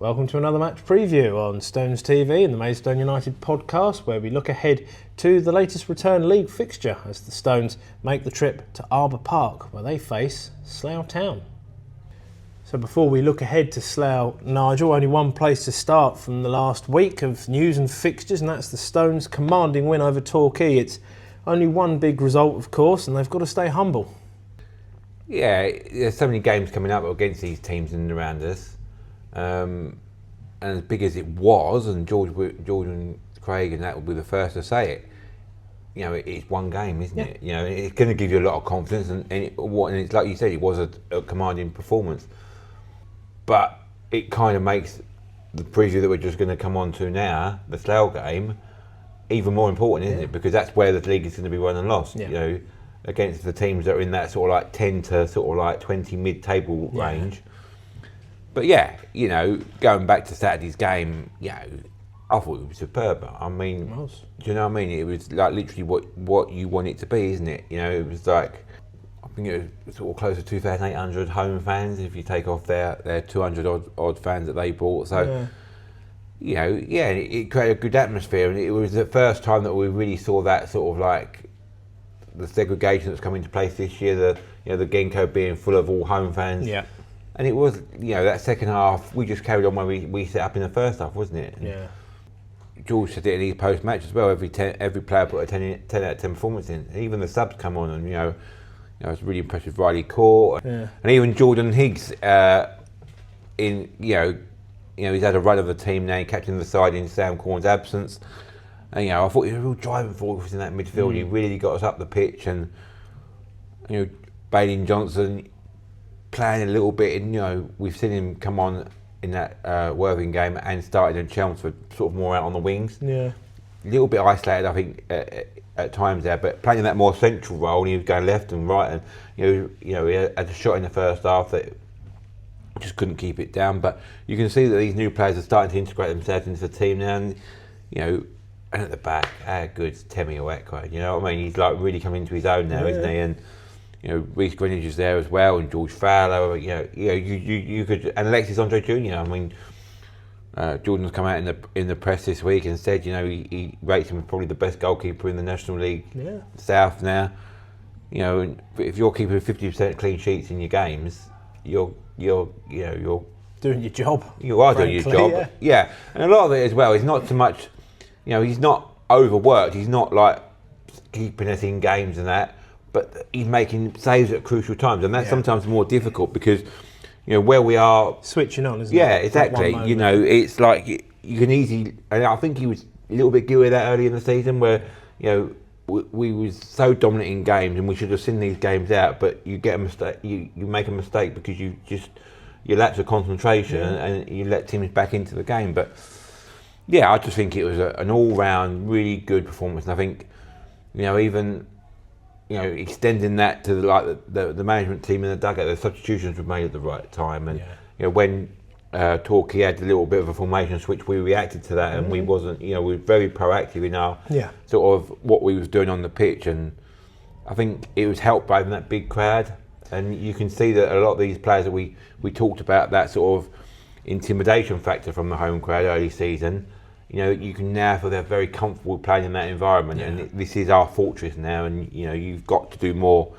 Welcome to another match preview on Stones TV and the Maidstone United podcast, where we look ahead to the latest return league fixture as the Stones make the trip to Arbour Park, where they face Slough Town. So before we look ahead to Slough, Nigel, only one place to start from the last week of news and fixtures, and that's the Stones' commanding win over Torquay. It's only one big result, of course, and they've got to stay humble. Yeah, there's so many games coming up against these teams in and around us. And as big as it was, and George and Craig and that will be the first to say it, you know, it's one game, isn't it? You know, it's going to give you a lot of confidence, and it's like you said, it was a commanding performance. But it kind of makes the preview that we're just going to come on to now, the Slough game, even more important, isn't it? Because that's where the league is going to be won and lost. You know, against the teams that are in that sort of like 10 to sort of like 20 mid-table range. But yeah, you know, going back to Saturday's game, you know, I thought it was superb. I mean, do you know what I mean? It was like literally what you want it to be, isn't it? You know, it was like, I think it was sort of close to 2,800 home fans if you take off their 200 odd fans that they brought. So, you know, it created a good atmosphere, and it was the first time that we really saw that sort of like the segregation that's come into place this year. The Genco being full of all home fans. Yeah. And it was, you know, that second half, we just carried on where we set up in the first half, wasn't it? And George said it in his post-match as well. Every player put a 10 out of 10 performance in. Even the subs come on, and I was really impressed with Riley Court, and even Jordan Higgs. He's had a run of the team now, captain the side in Sam Corn's absence. And I thought he was a real driving force in that midfield. He really got us up the pitch, and Bailey Johnson playing a little bit, and we've seen him come on in that Worthing game and started in Chelmsford, sort of more out on the wings. Yeah, a little bit isolated, I think, at times there, but playing that more central role, and he was going left and right, and he had a shot in the first half that just couldn't keep it down. But you can see that these new players are starting to integrate themselves into the team now, and and at the back, how good's Temi Owekwa? You know what I mean? He's like really coming into his own now, isn't he? And Reece Greenwich is there as well, and George Fowler. You could, and Alexis Andre Jr. I mean, Jordan's come out in the press this week and said, he rates him as probably the best goalkeeper in the National League South now. And if you're keeping 50% clean sheets in your games, you're doing your job. You are doing your job. Yeah, and a lot of it as well is not so much. He's not overworked. He's not like keeping us in games and that. But he's making saves at crucial times, and that's sometimes more difficult because, where we are switching on, isn't it? Yeah, exactly. It's like you can easily, and I think he was a little bit guilty of that early in the season, where we was so dominant in games, and we should have seen these games out. But you get a mistake, you make a mistake because you lapse of concentration and you let teams back into the game. But I just think it was an all-round really good performance, and I think even. Extending that to the management team in the dugout, the substitutions were made at the right time, and when Torquay had a little bit of a formation switch, we reacted to that, and we wasn't, we were very proactive in our sort of what we was doing on the pitch, and I think it was helped by that big crowd, and you can see that a lot of these players that we talked about, that sort of intimidation factor from the home crowd early season. You can now feel they're very comfortable playing in that environment, and this is our fortress now. And you've got to do more.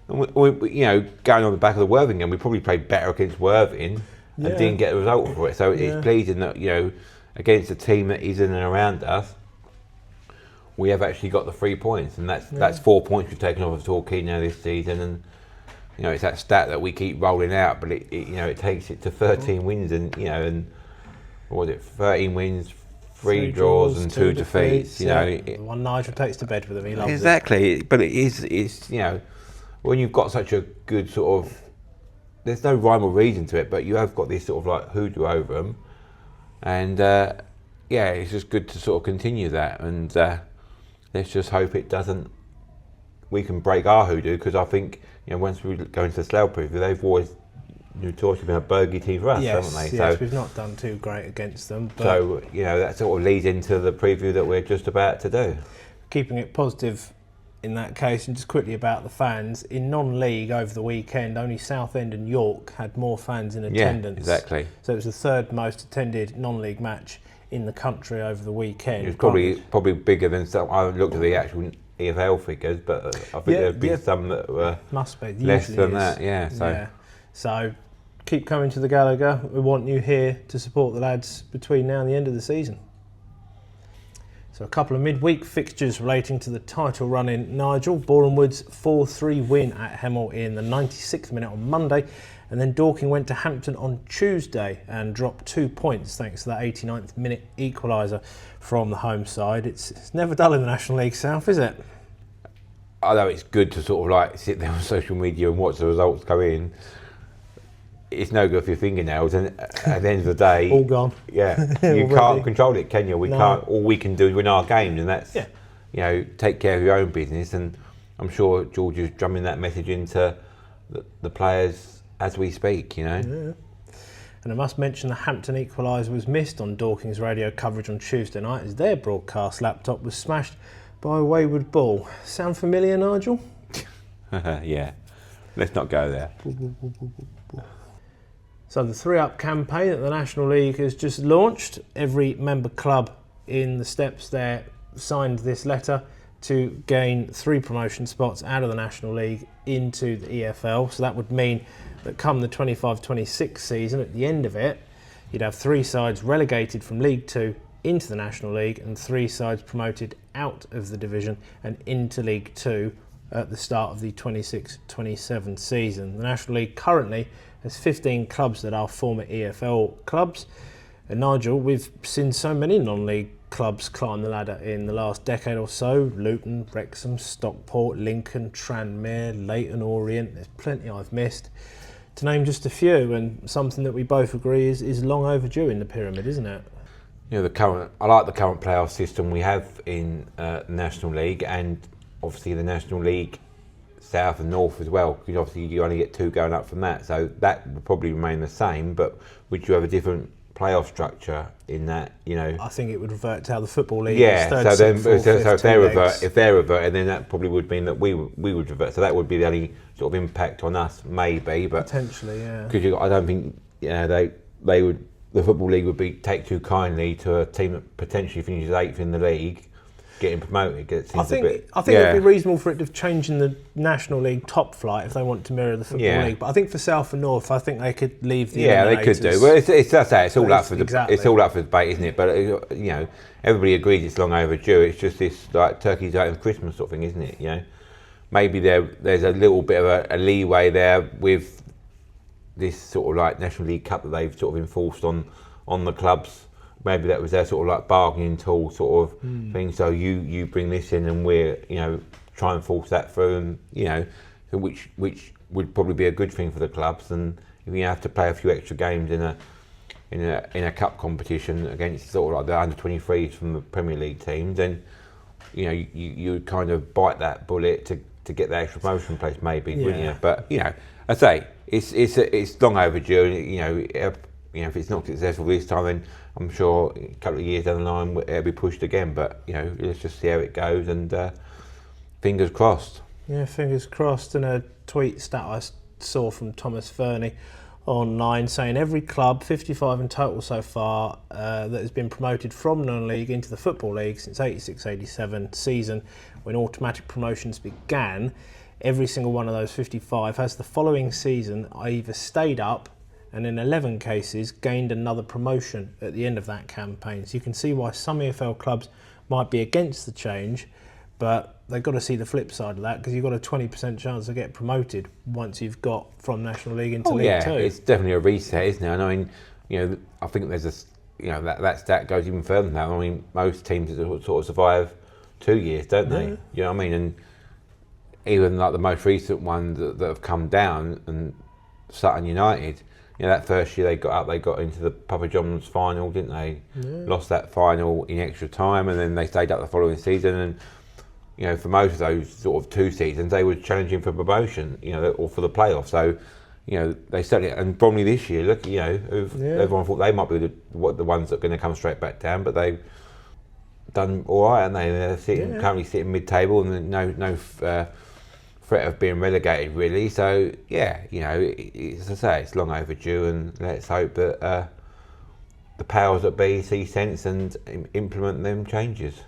And going on the back of the Worthing game, we probably played better against Worthing and didn't get a result for it. So it's pleasing that against a team that is in and around us, we have actually got the 3 points, and that's 4 points we've taken off of Torquay now this season. And it's that stat that we keep rolling out, but it takes it to 13 wins, and what was it, 13 wins. 3 draws and 2 defeats. The one Nigel takes to bed with him. He loves it. But it's when you've got such a good sort of, there's no rhyme or reason to it, but you have got this sort of like hoodoo over them, and it's just good to sort of continue that, and let's just hope it doesn't. We can break our hoodoo, because I think once we go into the Slough preview, they've always notoriously been a bogey team for us, haven't they? Yes, we've not done too great against them. But so, that sort of leads into the preview that we're just about to do. Keeping it positive in that case, and just quickly about the fans, in non-league over the weekend, only Southend and York had more fans in attendance. Yeah, exactly. So it was the third most attended non-league match in the country over the weekend. It was probably bigger than some. I haven't looked at the actual EFL figures, but I think there'd be some that were less than that. Yeah. So keep coming to the Gallagher. We want you here to support the lads between now and the end of the season. So a couple of midweek fixtures relating to the title run in Nigel. Boreham Wood's 4-3 win at Hemel in the 96th minute on Monday. And then Dorking went to Hampton on Tuesday and dropped 2 points thanks to that 89th minute equaliser from the home side. It's never dull in the National League South, is it? Although it's good to sort of like sit there on social media and watch the results go in, it's no good for your fingernails, and at the end of the day, all gone. Yeah, you can't control it, can you? We can't. All we can do is win our games, and that's take care of your own business. And I'm sure George is drumming that message into the players as we speak. Yeah. And I must mention the Hampton equaliser was missed on Dorking's radio coverage on Tuesday night as their broadcast laptop was smashed by a wayward ball. Sound familiar, Nigel? Yeah. Let's not go there. So the 3-Up campaign that the National League has just launched, every member club in the steps there signed this letter to gain 3 promotion spots out of the National League into the EFL. So that would mean that come the 25-26 season, at the end of it, you'd have 3 sides relegated from League 2 into the National League and 3 sides promoted out of the division and into League 2 at the start of the 26-27 season. The National League currently has 15 clubs that are former EFL clubs. And Nigel, we've seen so many non-league clubs climb the ladder in the last decade or so. Luton, Wrexham, Stockport, Lincoln, Tranmere, Leyton Orient. There's plenty I've missed, to name just a few, and something that we both agree is long overdue in the pyramid, isn't it? You know, I like the current playoff system we have in the National League, and obviously the National League South and North as well, because obviously you only get 2 going up from that, so that would probably remain the same. But would you have a different playoff structure in that? You know, I think it would revert to how the Football League. Yeah, third, so then fourth, fifth, if they're reverted, then that probably would mean that we would revert. So that would be the only sort of impact on us, maybe. But potentially, yeah. Because I don't think they would. The Football League would take too kindly to a team that potentially finishes 8th in the league getting promoted. I think it'd be reasonable for it to change in the National League top flight if they want to mirror the Football League. But I think for South and North, I think they could leave the they could do. Well, it's all up for debate, isn't it? But everybody agrees it's long overdue. It's just this like turkey's out of Christmas sort of thing, isn't it? You know, maybe there's a little bit of a leeway there with this sort of like National League Cup that they've sort of enforced on the clubs. Maybe that was their sort of like bargaining tool sort of thing. So you bring this in and we're try and force that through, and which would probably be a good thing for the clubs. And if you have to play a few extra games in a cup competition against sort of like the under-23s from the Premier League teams, then you would kind of bite that bullet to get the extra promotion place, maybe, wouldn't you? But I say it's long overdue. If it's not successful this time, then I'm sure a couple of years down the line it'll be pushed again. But let's just see how it goes, and fingers crossed. Yeah, fingers crossed. And a tweet stat I saw from Thomas Fernie online saying every club, 55 in total so far, that has been promoted from non-league into the Football League since 86-87 season, when automatic promotions began, every single one of those 55 has the following season either stayed up and in 11 cases gained another promotion at the end of that campaign. So you can see why some EFL clubs might be against the change, but they've got to see the flip side of that, because you've got a 20% chance to get promoted once you've got from National League into League 2. It's definitely a reset, isn't it? And I mean, I think there's that stat goes even further than that. I mean, most teams sort of survive 2 years, don't they? Yeah. You know what I mean? And even like the most recent ones that have come down, and Sutton United, that first year they got into the Papa John's final, didn't they? Yeah. Lost that final in extra time, and then they stayed up the following season. And for most of those sort of 2 seasons, they were challenging for promotion, or for the playoffs. So, they certainly, and Bromley this year, look, everyone thought they might be the ones that are going to come straight back down, but done all right, aren't they? They're currently sitting mid-table and no threat of being relegated really. So yeah, as I say, it's long overdue, and let's hope that the powers that be see sense and implement them changes.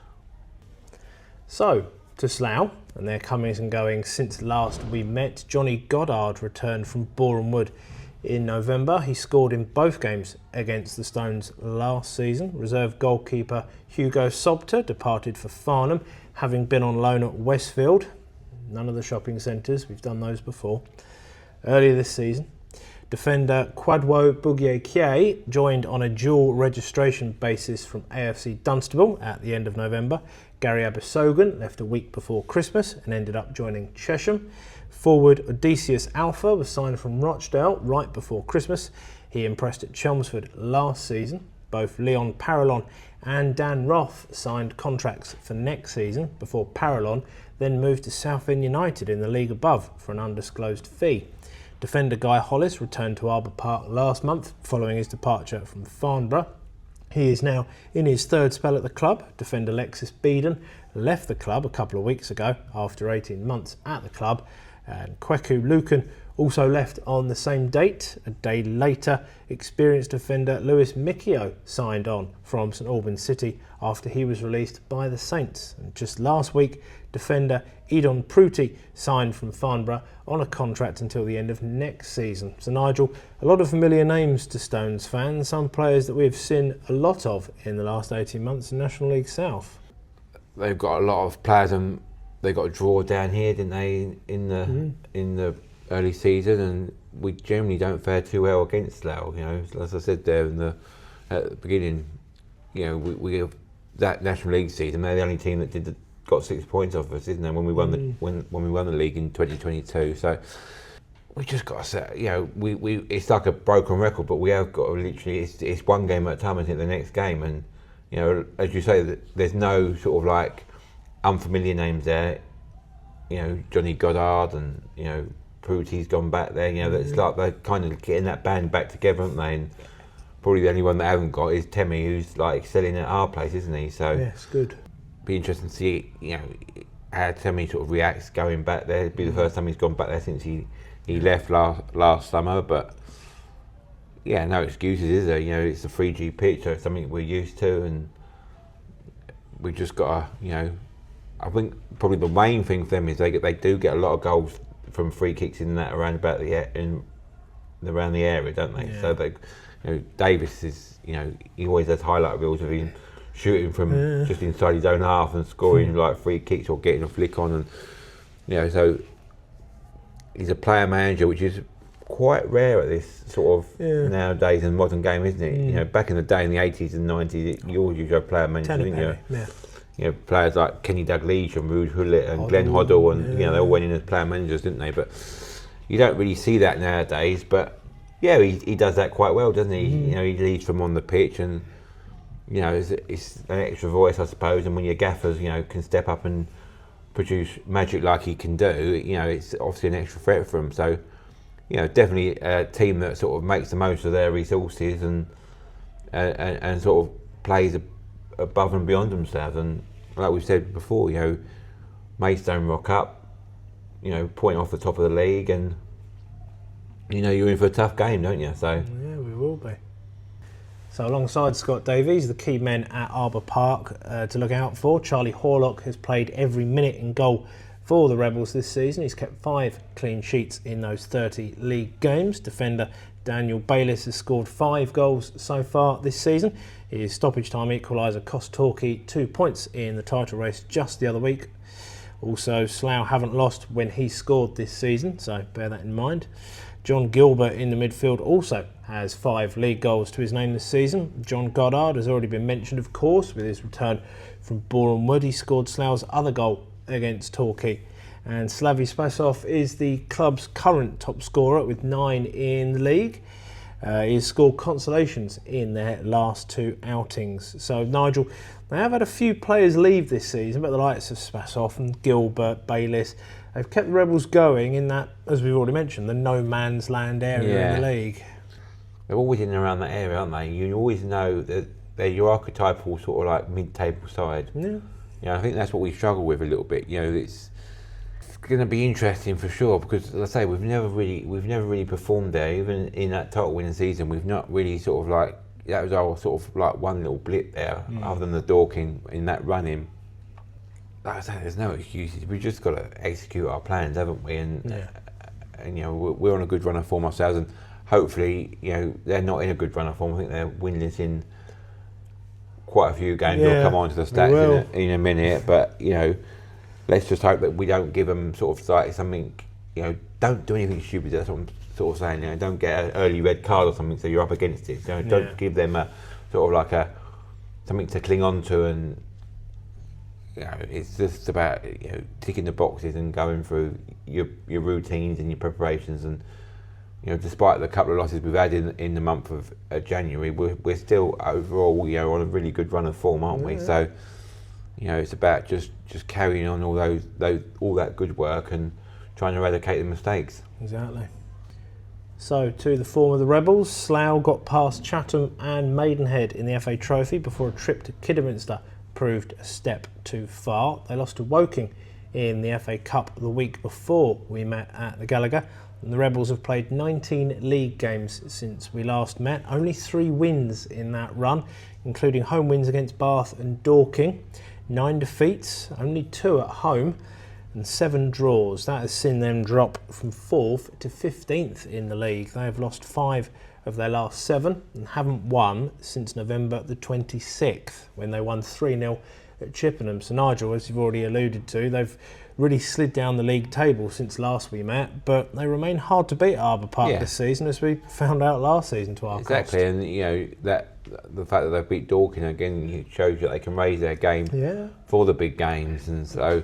So to Slough and their comings and goings since last we met. Johnny Goddard returned from Boreham Wood in November. He scored in both games against the Stones last season. Reserve goalkeeper Hugo Sobter departed for Farnham, having been on loan at Westfield. None of the shopping centres, we've done those before. Earlier this season, defender Kwadwo Bugie joined on a dual registration basis from AFC Dunstable at the end of November. Gary Abisogan left a week before Christmas and ended up joining Chesham. Forward Odysseus Alpha was signed from Rochdale right before Christmas. He impressed at Chelmsford last season. Both Leon Parallon and Dan Roth signed contracts for next season before Parallon then moved to Southend United in the league above for an undisclosed fee. Defender Guy Hollis returned to Arbour Park last month following his departure from Farnborough. He is now in his third spell at the club. Defender Alexis Beedon left the club a couple of weeks ago after 18 months at the club. And Kweku Lucan also left on the same date. A day later, experienced defender Lewis Mikio signed on from St Albans City after he was released by the Saints. And just last week, defender Edon Pruti signed from Farnborough on a contract until the end of next season. So Nigel, a lot of familiar names to Stones fans, some players that we've seen a lot of in the last 18 months in National League South. They've got a lot of players, and they got a draw down here, didn't they, in the early season, and we generally don't fare too well against Slough. As I said there at the beginning, we have that National League season. They're the only team that got 6 points off us, isn't they? When we won when we won the league in 2022. So we just got to say, we it's like a broken record, but we have got to literally it's one game at a time until the next game, and as you say, there's no sort of like unfamiliar names there. Johnny Goddard and Pruti's gone back there. That's like they're kind of getting that band back together, aren't they? And probably the only one they haven't got is Temi, who's like excelling at our place, isn't he? So yeah, it's good. Be interesting to see how Temi sort of reacts going back there. It'd be the first time he's gone back there since he left last summer. But yeah, no excuses, is there? It's a 3G pitch, so it's something we're used to, and we just got to I think probably the main thing for them is they do get a lot of goals from free kicks in that around about around the area, don't they? Yeah. So Davis is he always has highlight reels of him shooting from just inside his own half and scoring like free kicks or getting a flick on, and so he's a player manager, which is quite rare at this sort of nowadays in modern game, isn't it? Back in the day in the 80s and 90s, you always used to have player managers, didn't you? Players like Kenny Dalglish and Rude Hullett and Glenn Hoddle, and they all went in as player managers, didn't they? But you don't really see that nowadays. But yeah, he does that quite well, doesn't he? He leads from on the pitch, and it's an extra voice, I suppose. And when your gaffers, can step up and produce magic like he can do, it's obviously an extra threat for him. So, definitely a team that sort of makes the most of their resources and sort of plays above and beyond themselves. And like we said before, Maidstone rock up, point off the top of the league, and you're in for a tough game, don't you? So yeah, we will be. So alongside Scott Davies, the key men at Arbour Park to look out for, Charlie Horlock has played every minute in goal for the Rebels this season. He's kept 5 clean sheets in those 30 league games. Defender Daniel Bayliss has scored 5 goals so far this season. His stoppage time equaliser cost Torquay 2 points in the title race just the other week. Also, Slough haven't lost when he scored this season, so bear that in mind. John Gilbert in the midfield also has 5 league goals to his name this season. John Goddard has already been mentioned, of course, with his return from Boreham Wood. He scored Slough's other goal against Torquay. And Slavy Spasov is the club's current top scorer with 9 in the league. He has scored consolations in their last 2 outings. So Nigel, they have had a few players leave this season, but the likes of Spasov and Gilbert, Bayliss, they've kept the Rebels going in that, as we've already mentioned, the no man's land area in the league. They're always in and around that area, aren't they? You always know that they're your archetypal sort of like mid-table side. Yeah. I think that's what we struggle with a little bit. It's going to be interesting for sure because, as I say, we've never really performed there. Even in that title winning season, we've not really sort of like, that was our sort of like one little blip there, other than the Dorking in that run-in. Like I say, there's no excuses. We've just got to execute our plans, haven't we? And we're on a good run of form ourselves, and hopefully, they're not in a good run of form. I think they're winless in quite a few games. We'll come on to the stats in a minute, but let's just hope that we don't give them sort of like something. Don't do anything stupid. That's what I'm sort of saying. Don't get an early red card or something so you're up against it. Don't give them a sort of like something to cling on to, and it's just about ticking the boxes and going through your routines and your preparations. And despite the couple of losses we've had in the month of January, we're still overall on a really good run of form, aren't we? So it's about just carrying on all that good work and trying to eradicate the mistakes. Exactly. So, to the form of the Rebels, Slough got past Chatham and Maidenhead in the FA Trophy before a trip to Kidderminster proved a step too far. They lost to Woking in the FA Cup the week before we met at the Gallagher. And the Rebels have played 19 league games since we last met. Only 3 wins in that run, including home wins against Bath and Dorking. 9 defeats, only 2 at home, and 7 draws. That has seen them drop from 4th to 15th in the league. They have lost 5 of their last 7 and haven't won since November the 26th, when they won 3-0 at Chippenham. So Nigel, as you've already alluded to, they've really slid down the league table since last we met, but they remain hard to beat at Arbour Park this season, as we found out last season to our cost. Exactly, and that the fact that they've beat Dorking again shows that they can raise their game for the big games, and so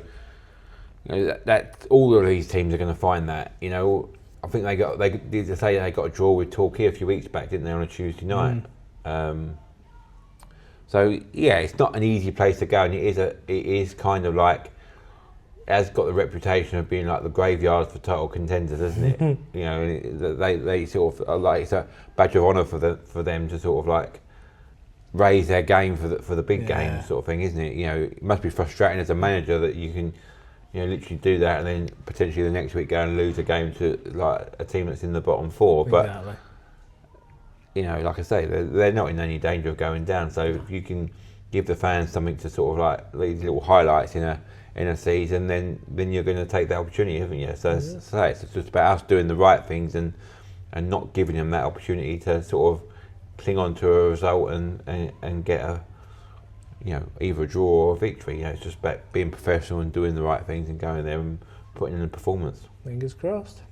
that all of these teams are going to find that. I think they got a draw with Torquay a few weeks back, didn't they, on a Tuesday night? So it's not an easy place to go, and it is kind of like, has got the reputation of being like the graveyard for title contenders, isn't it? They sort of are like, it's a badge of honour for them to sort of like raise their game for the big games, sort of thing, isn't it? It must be frustrating as a manager that you can literally do that and then potentially the next week go and lose a game to like a team that's in the bottom 4. But like I say, they're not in any danger of going down. So if you can give the fans something to sort of like these little highlights in a season, then you're going to take the opportunity, haven't you? So it's just about us doing the right things and not giving them that opportunity to sort of cling on to a result and get a either a draw or a victory. It's just about being professional and doing the right things and going there and putting in a performance. Fingers crossed.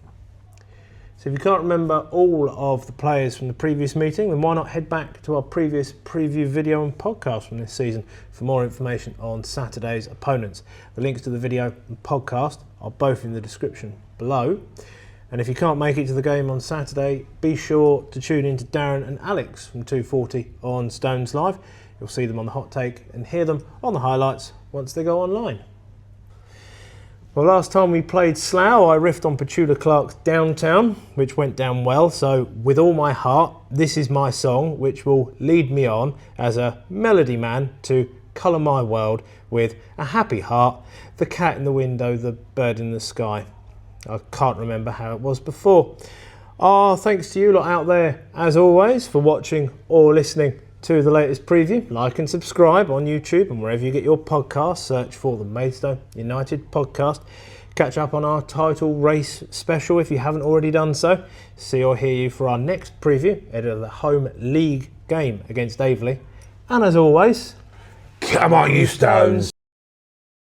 So if you can't remember all of the players from the previous meeting, then why not head back to our previous preview video and podcast from this season for more information on Saturday's opponents. The links to the video and podcast are both in the description below. And if you can't make it to the game on Saturday, be sure to tune in to Darren and Alex from 2:40 on Stones Live. You'll see them on the hot take and hear them on the highlights once they go online. Well, last time we played Slough, I riffed on Petula Clark's Downtown, which went down well. So with all my heart, this is my song, which will lead me on as a melody man to colour my world with a happy heart, the cat in the window, the bird in the sky. I can't remember how it was before. Thanks to you lot out there, as always, for watching or listening to the latest preview. Like and subscribe on YouTube and wherever you get your podcasts. Search for the Maidstone United podcast. Catch up on our title race special if you haven't already done so. See or hear you for our next preview ahead of the home league game against Aveley. And as always, come on you Stones!